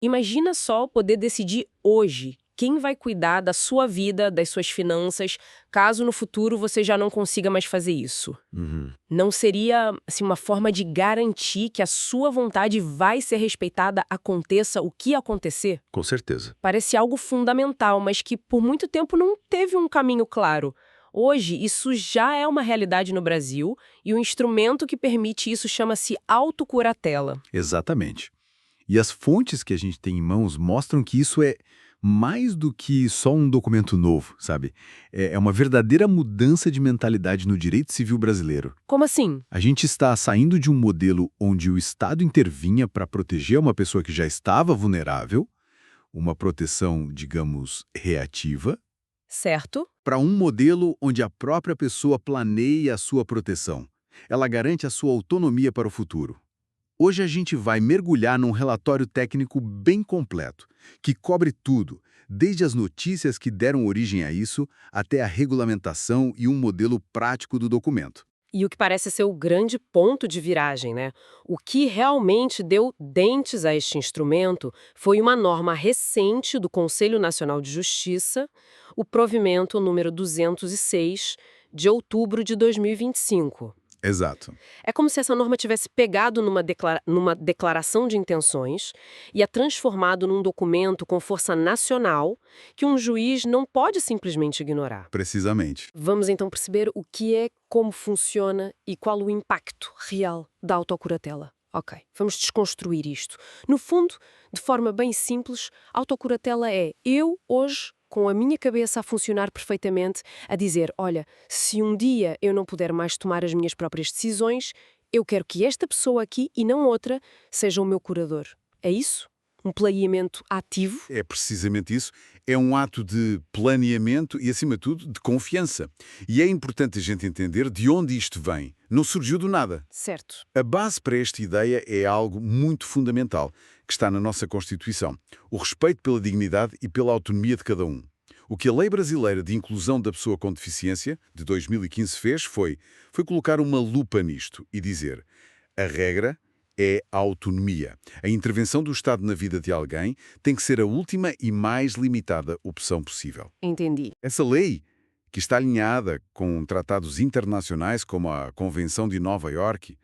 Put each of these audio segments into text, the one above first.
Imagina só poder decidir hoje quem vai cuidar da sua vida, das suas finanças, caso no futuro você já não consiga mais fazer isso. Uhum. Não seria, assim, uma forma de garantir que a sua vontade vai ser respeitada, aconteça o que acontecer? Com certeza. Parece algo fundamental, mas que por muito tempo não teve um caminho claro. Hoje, isso já é uma realidade no Brasil e o instrumento que permite isso chama-se autocuratela. Exatamente. E as fontes que a gente tem em mãos mostram que isso é mais do que só um documento novo, sabe? É uma verdadeira mudança de mentalidade no direito civil brasileiro. Como assim? A gente está saindo de um modelo onde o Estado intervinha para proteger uma pessoa que já estava vulnerável, uma proteção, digamos, reativa, Certo? para um modelo onde a própria pessoa planeia a sua proteção. Ela garante a sua autonomia para o futuro. Hoje a gente vai mergulhar num relatório técnico bem completo, que cobre tudo, desde as notícias que deram origem a isso, até a regulamentação e um modelo prático do documento. E o que parece ser o grande ponto de viragem, né? O que realmente deu dentes a este instrumento foi uma norma recente do Conselho Nacional de Justiça, o provimento número 206, de outubro de 2025. Exato. É como se essa norma tivesse pegado numa declaração de intenções e a transformado num documento com força nacional que um juiz não pode simplesmente ignorar. Precisamente. Vamos então perceber o que é, como funciona e qual o impacto real da autocuratela. Ok, vamos desconstruir isto. No fundo, de forma bem simples, autocuratela é eu, hoje, com a minha cabeça a funcionar perfeitamente, a dizer, olha, se um dia eu não puder mais tomar as minhas próprias decisões, eu quero que esta pessoa aqui, e não outra, seja o meu curador. É isso? Um planeamento ativo? É precisamente isso. É um ato de planeamento e, acima de tudo, de confiança. E é importante a gente entender de onde isto vem. Não surgiu do nada. Certo. A base para esta ideia é algo muito fundamental, que está na nossa Constituição: o respeito pela dignidade e pela autonomia de cada um. O que a Lei Brasileira de Inclusão da Pessoa com Deficiência, de 2015, fez foi colocar uma lupa nisto e dizer: a regra é a autonomia. A intervenção do Estado na vida de alguém tem que ser a última e mais limitada opção possível. Entendi. Essa lei, que está alinhada com tratados internacionais como a Convenção de Nova Iorque,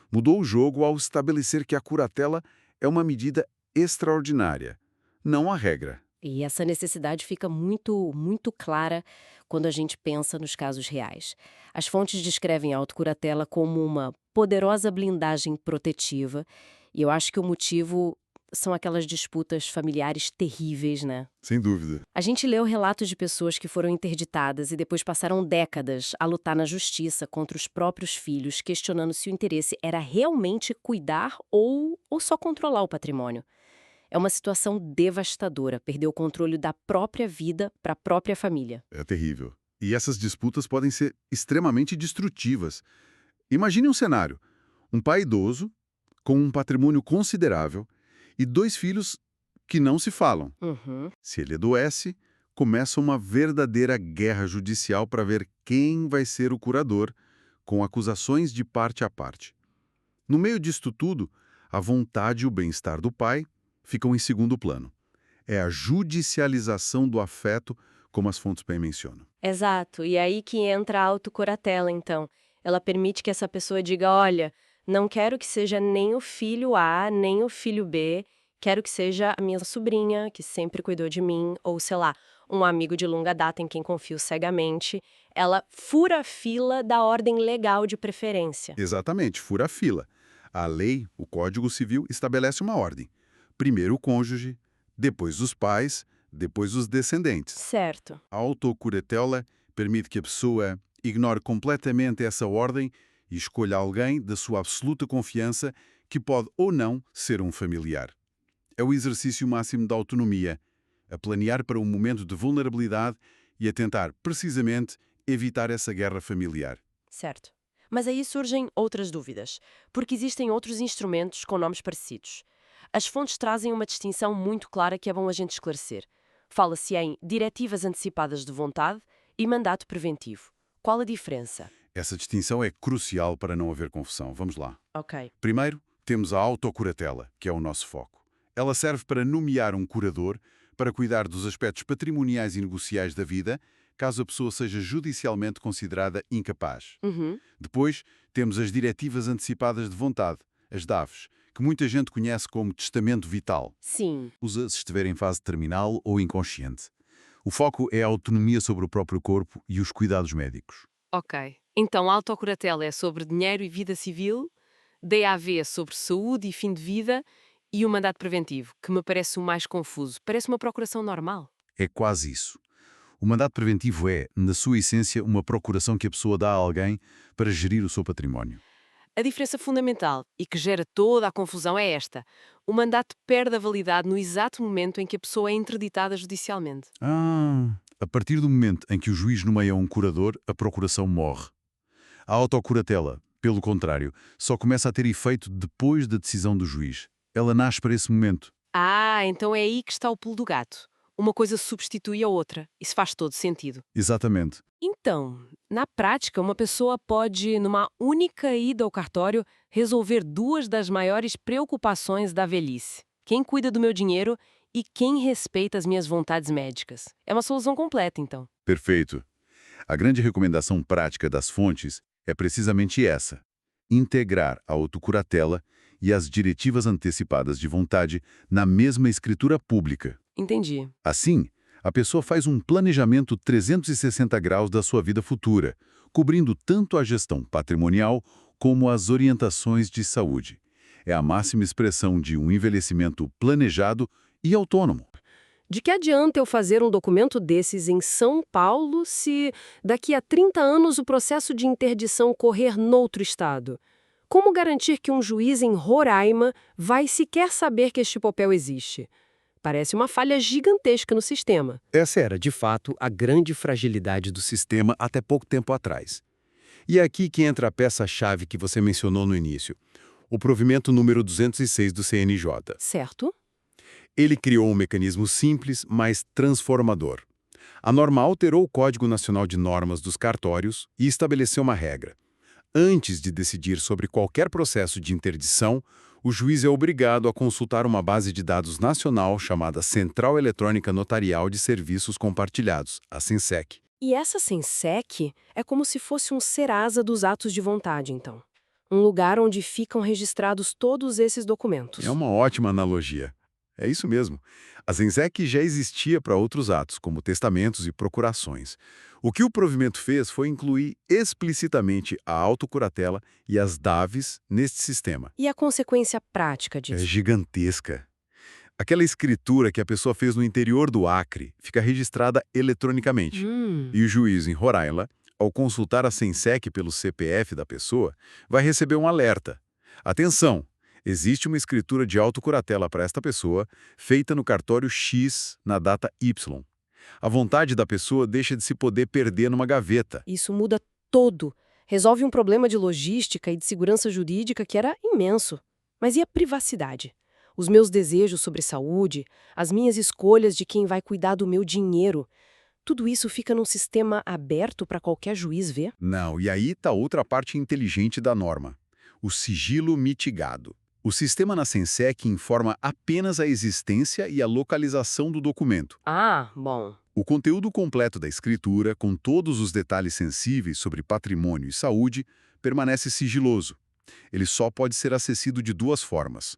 mudou o jogo ao estabelecer que a curatela é uma medida extraordinária, não a regra. E essa necessidade fica muito clara quando a gente pensa nos casos reais. As fontes descrevem a autocuratela como uma poderosa blindagem protetiva, e eu acho que o motivo são aquelas disputas familiares terríveis, né? Sem dúvida. A gente leu relatos de pessoas que foram interditadas e depois passaram décadas a lutar na justiça contra os próprios filhos, questionando se o interesse era realmente cuidar ou só controlar o patrimônio. É uma situação devastadora, perder o controle da própria vida para a própria família. É terrível. E essas disputas podem ser extremamente destrutivas. Imagine um cenário: um pai idoso, com um patrimônio considerável, e dois filhos que não se falam. Uhum. Se ele adoece, começa uma verdadeira guerra judicial para ver quem vai ser o curador, com acusações de parte a parte. No meio disto tudo, a vontade e o bem-estar do pai ficam em segundo plano. É a judicialização do afeto, como as fontes bem mencionam. Exato, e aí que entra a autocuratela, então. Ela permite que essa pessoa diga, olha, não quero que seja nem o filho A, nem o filho B, quero que seja a minha sobrinha, que sempre cuidou de mim, ou sei lá, um amigo de longa data em quem confio cegamente. Ela fura a fila da ordem legal de preferência. Exatamente, fura a fila. A lei, o Código Civil, estabelece uma ordem. Primeiro o cônjuge, depois os pais, depois os descendentes. Certo. A autocuratela permite que a pessoa ignore completamente essa ordem e escolha alguém da sua absoluta confiança, que pode ou não ser um familiar. É o exercício máximo da autonomia, a planear para um momento de vulnerabilidade e a tentar, precisamente, evitar essa guerra familiar. Certo. Mas aí surgem outras dúvidas, porque existem outros instrumentos com nomes parecidos. As fontes trazem uma distinção muito clara que é bom a gente esclarecer. Fala-se em diretivas antecipadas de vontade e mandato preventivo. Qual a diferença? Essa distinção é crucial para não haver confusão. Vamos lá. Ok. Primeiro, temos a autocuratela, que é o nosso foco. Ela serve para nomear um curador para cuidar dos aspectos patrimoniais e negociais da vida, caso a pessoa seja judicialmente considerada incapaz. Uhum. Depois, temos as diretivas antecipadas de vontade, as DAVs, que muita gente conhece como testamento vital. Sim. Usa se estiver em fase terminal ou inconsciente. O foco é a autonomia sobre o próprio corpo e os cuidados médicos. Ok. Então, a autocuratela é sobre dinheiro e vida civil, DAV é sobre saúde e fim de vida, e o mandato preventivo, que me parece o mais confuso. Parece uma procuração normal. É quase isso. O mandato preventivo é, na sua essência, uma procuração que a pessoa dá a alguém para gerir o seu património. A diferença fundamental e que gera toda a confusão é esta. O mandato perde a validade no exato momento em que a pessoa é interditada judicialmente. A partir do momento em que o juiz nomeia um curador, a procuração morre. A autocuratela, pelo contrário, só começa a ter efeito depois da decisão do juiz. Ela nasce para esse momento. Ah, então é aí que está o pulo do gato. Uma coisa substitui a outra. Isso faz todo sentido. Exatamente. Então, na prática, uma pessoa pode, numa única ida ao cartório, resolver duas das maiores preocupações da velhice: quem cuida do meu dinheiro e quem respeita as minhas vontades médicas. É uma solução completa, então. Perfeito. A grande recomendação prática das fontes é precisamente essa: integrar a autocuratela e as diretivas antecipadas de vontade na mesma escritura pública. Entendi. Assim, a pessoa faz um planejamento 360 graus da sua vida futura, cobrindo tanto a gestão patrimonial como as orientações de saúde. É a máxima expressão de um envelhecimento planejado e autônomo. De que adianta eu fazer um documento desses em São Paulo se daqui a 30 anos o processo de interdição correr noutro estado? Como garantir que um juiz em Roraima vai sequer saber que este papel existe? Parece uma falha gigantesca no sistema. Essa era, de fato, a grande fragilidade do sistema até pouco tempo atrás. E é aqui que entra a peça-chave que você mencionou no início, o provimento número 206 do CNJ. Certo? Ele criou um mecanismo simples, mas transformador. A norma alterou o Código Nacional de Normas dos Cartórios e estabeleceu uma regra. Antes de decidir sobre qualquer processo de interdição, o juiz é obrigado a consultar uma base de dados nacional chamada Central Eletrônica Notarial de Serviços Compartilhados, a SENSEC. E essa SENSEC é como se fosse um Serasa dos atos de vontade, então. Um lugar onde ficam registrados todos esses documentos. É uma ótima analogia. É isso mesmo. A SENSEC já existia para outros atos, como testamentos e procurações. O que o provimento fez foi incluir explicitamente a autocuratela e as DAVs neste sistema. E a consequência prática É disso? gigantesca. Aquela escritura que a pessoa fez no interior do Acre fica registrada eletronicamente. E o juiz em Roraima, ao consultar a SENSEC pelo CPF da pessoa, vai receber um alerta. Atenção! Existe uma escritura de autocuratela para esta pessoa, feita no cartório X, na data Y. A vontade da pessoa deixa de se poder perder numa gaveta. Isso muda todo. Resolve um problema de logística e de segurança jurídica que era imenso. Mas e a privacidade? Os meus desejos sobre saúde, as minhas escolhas de quem vai cuidar do meu dinheiro. Tudo isso fica num sistema aberto para qualquer juiz ver? Não, e aí está outra parte inteligente da norma. O sigilo mitigado. O sistema na SENSEC informa apenas a existência e a localização do documento. Ah, bom. O conteúdo completo da escritura, com todos os detalhes sensíveis sobre patrimônio e saúde, permanece sigiloso. Ele só pode ser acessido de duas formas: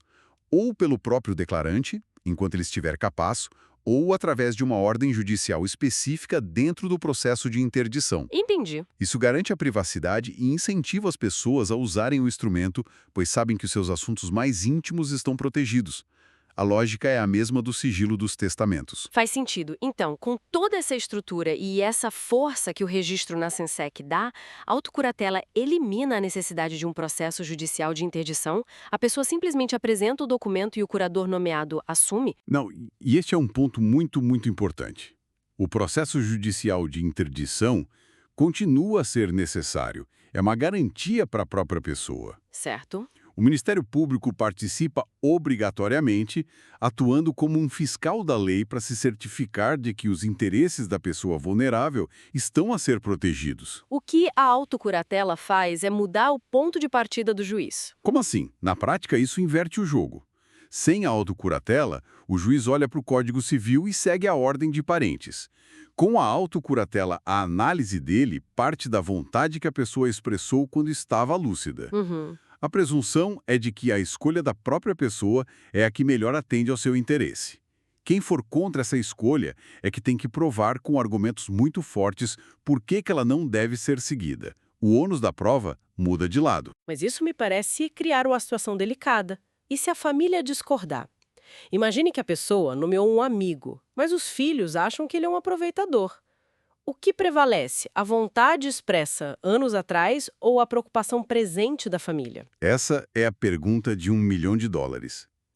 ou pelo próprio declarante, enquanto ele estiver capaz, ou através de uma ordem judicial específica dentro do processo de interdição. Entendi. Isso garante a privacidade e incentiva as pessoas a usarem o instrumento, pois sabem que os seus assuntos mais íntimos estão protegidos. A lógica é a mesma do sigilo dos testamentos. Faz sentido. Então, com toda essa estrutura e essa força que o registro na SENSEC dá, a autocuratela elimina a necessidade de um processo judicial de interdição? A pessoa simplesmente apresenta o documento e o curador nomeado assume? Não, e este é um ponto muito importante. O processo judicial de interdição continua a ser necessário. É uma garantia para a própria pessoa. Certo. O Ministério Público participa obrigatoriamente, atuando como um fiscal da lei para se certificar de que os interesses da pessoa vulnerável estão a ser protegidos. O que a autocuratela faz é mudar o ponto de partida do juiz. Como assim? Na prática, isso inverte o jogo. Sem a autocuratela, o juiz olha para o Código Civil e segue a ordem de parentes. Com a autocuratela, a análise dele parte da vontade que a pessoa expressou quando estava lúcida. Uhum. A presunção é de que a escolha da própria pessoa é a que melhor atende ao seu interesse. Quem for contra essa escolha é que tem que provar com argumentos muito fortes por que ela não deve ser seguida. O ônus da prova muda de lado. Mas isso me parece criar uma situação delicada. E se a família discordar? Imagine que a pessoa nomeou um amigo, mas os filhos acham que ele é um aproveitador. O que prevalece? A vontade expressa anos atrás ou a preocupação presente da família? Essa é a pergunta de $1 milhão.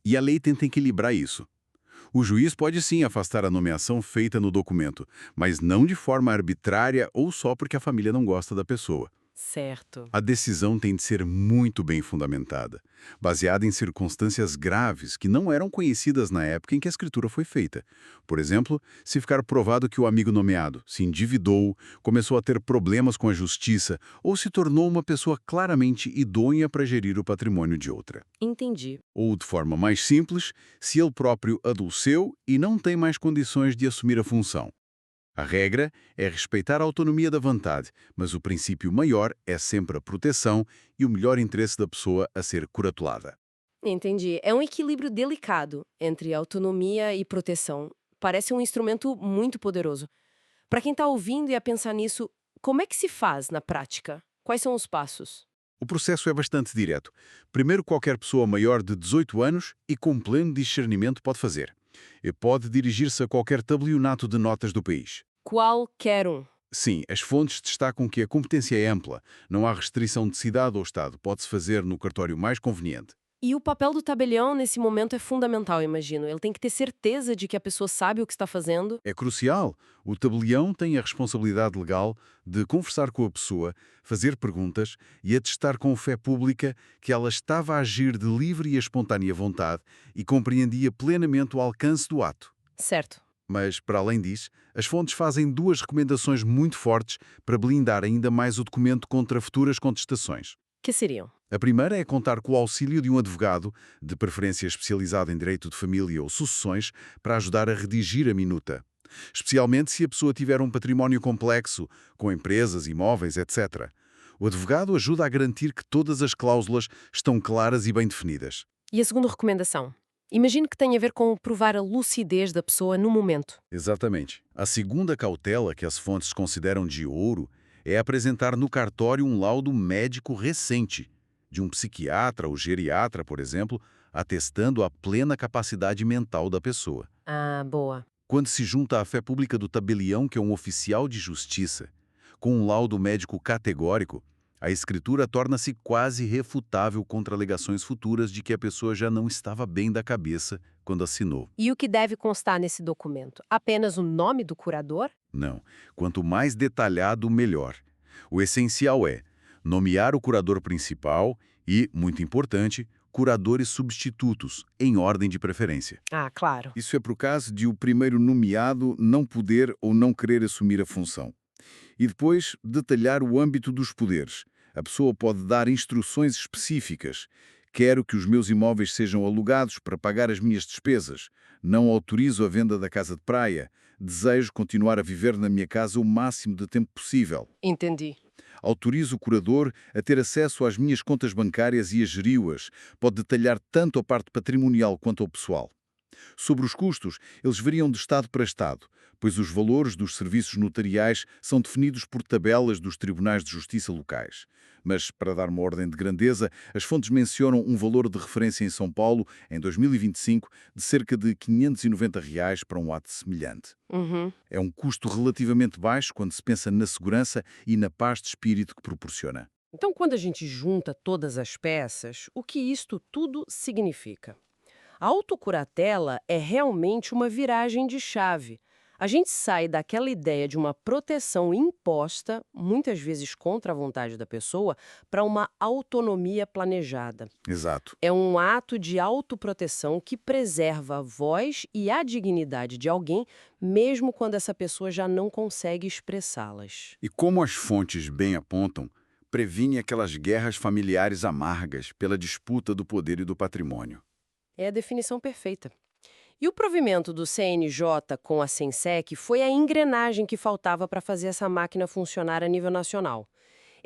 E a lei tenta equilibrar isso. O juiz pode sim afastar a nomeação feita no documento, mas não de forma arbitrária ou só porque a família não gosta da pessoa. Certo. A decisão tem de ser muito bem fundamentada, baseada em circunstâncias graves que não eram conhecidas na época em que a escritura foi feita. Por exemplo, se ficar provado que o amigo nomeado se endividou, começou a ter problemas com a justiça ou se tornou uma pessoa claramente idônea para gerir o patrimônio de outra. Entendi. Ou, de forma mais simples, se ele próprio adoeceu e não tem mais condições de assumir a função. A regra é respeitar a autonomia da vontade, mas o princípio maior é sempre a proteção e o melhor interesse da pessoa a ser curatulada. Entendi. É um equilíbrio delicado entre autonomia e proteção. Parece um instrumento muito poderoso. Para quem está ouvindo e a pensar nisso, como é que se faz na prática? Quais são os passos? O processo é bastante direto. Primeiro, qualquer pessoa maior de 18 anos e com pleno discernimento pode fazer. E pode dirigir-se a qualquer tabelionato de notas do país. Qualquer um. Sim, as fontes destacam que a competência é ampla. Não há restrição de cidade ou estado. Pode-se fazer no cartório mais conveniente. E o papel do tabelião nesse momento é fundamental, imagino. Ele tem que ter certeza de que a pessoa sabe o que está fazendo. É crucial. O tabelião tem a responsabilidade legal de conversar com a pessoa, fazer perguntas e atestar com fé pública que ela estava a agir de livre e espontânea vontade e compreendia plenamente o alcance do ato. Certo. Mas, para além disso, as fontes fazem duas recomendações muito fortes para blindar ainda mais o documento contra futuras contestações. Que seriam? A primeira é contar com o auxílio de um advogado, de preferência especializado em direito de família ou sucessões, para ajudar a redigir a minuta. Especialmente se a pessoa tiver um património complexo, com empresas, imóveis, etc. O advogado ajuda a garantir que todas as cláusulas estão claras e bem definidas. E a segunda recomendação? Imagino que tenha a ver com provar a lucidez da pessoa no momento. Exatamente. A segunda cautela que as fontes consideram de ouro é apresentar no cartório um laudo médico recente, de um psiquiatra ou geriatra, por exemplo, atestando a plena capacidade mental da pessoa. Ah, boa. Quando se junta à fé pública do tabelião, que é um oficial de justiça, com um laudo médico categórico, a escritura torna-se quase refutável contra alegações futuras de que a pessoa já não estava bem da cabeça quando assinou. E o que deve constar nesse documento? Apenas o nome do curador? Não. Quanto mais detalhado, melhor. O essencial é nomear o curador principal e, muito importante, curadores substitutos, em ordem de preferência. Ah, claro. Isso é para o caso de o primeiro nomeado não poder ou não querer assumir a função. E depois, detalhar o âmbito dos poderes. A pessoa pode dar instruções específicas. Quero que os meus imóveis sejam alugados para pagar as minhas despesas. Não autorizo a venda da casa de praia. Desejo continuar a viver na minha casa o máximo de tempo possível. Entendi. Autorizo o curador a ter acesso às minhas contas bancárias e a geri-las. Pode detalhar tanto a parte patrimonial quanto ao pessoal. Sobre os custos, eles variam de estado para estado, pois os valores dos serviços notariais são definidos por tabelas dos tribunais de justiça locais. Mas, para dar uma ordem de grandeza, as fontes mencionam um valor de referência em São Paulo, em 2025, de cerca de R$ 590 para um ato semelhante. Uhum. É um custo relativamente baixo quando se pensa na segurança e na paz de espírito que proporciona. Então, quando a gente junta todas as peças, o que isto tudo significa? A autocuratela é realmente uma viragem de chave. A gente sai daquela ideia de uma proteção imposta, muitas vezes contra a vontade da pessoa, para uma autonomia planejada. Exato. É um ato de autoproteção que preserva a voz e a dignidade de alguém, mesmo quando essa pessoa já não consegue expressá-las. E como as fontes bem apontam, previne aquelas guerras familiares amargas pela disputa do poder e do patrimônio. É a definição perfeita. E o provimento do CNJ com a Sensec foi a engrenagem que faltava para fazer essa máquina funcionar a nível nacional.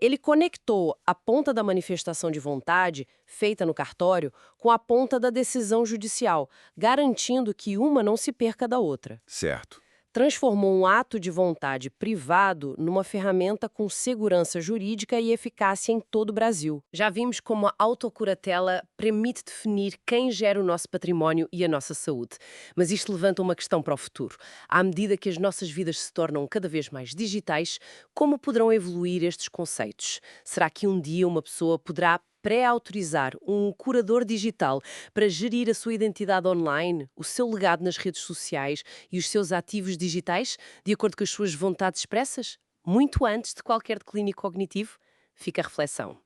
Ele conectou a ponta da manifestação de vontade, feita no cartório, com a ponta da decisão judicial, garantindo que uma não se perca da outra. Certo. Transformou um ato de vontade privado numa ferramenta com segurança jurídica e eficácia em todo o Brasil. Já vimos como a autocuratela permite definir quem gera o nosso património e a nossa saúde. Mas isto levanta uma questão para o futuro. À medida que as nossas vidas se tornam cada vez mais digitais, como poderão evoluir estes conceitos? Será que um dia uma pessoa poderá pré-autorizar um curador digital para gerir a sua identidade online, o seu legado nas redes sociais e os seus ativos digitais, de acordo com as suas vontades expressas? Muito antes de qualquer declínio cognitivo? Fica a reflexão.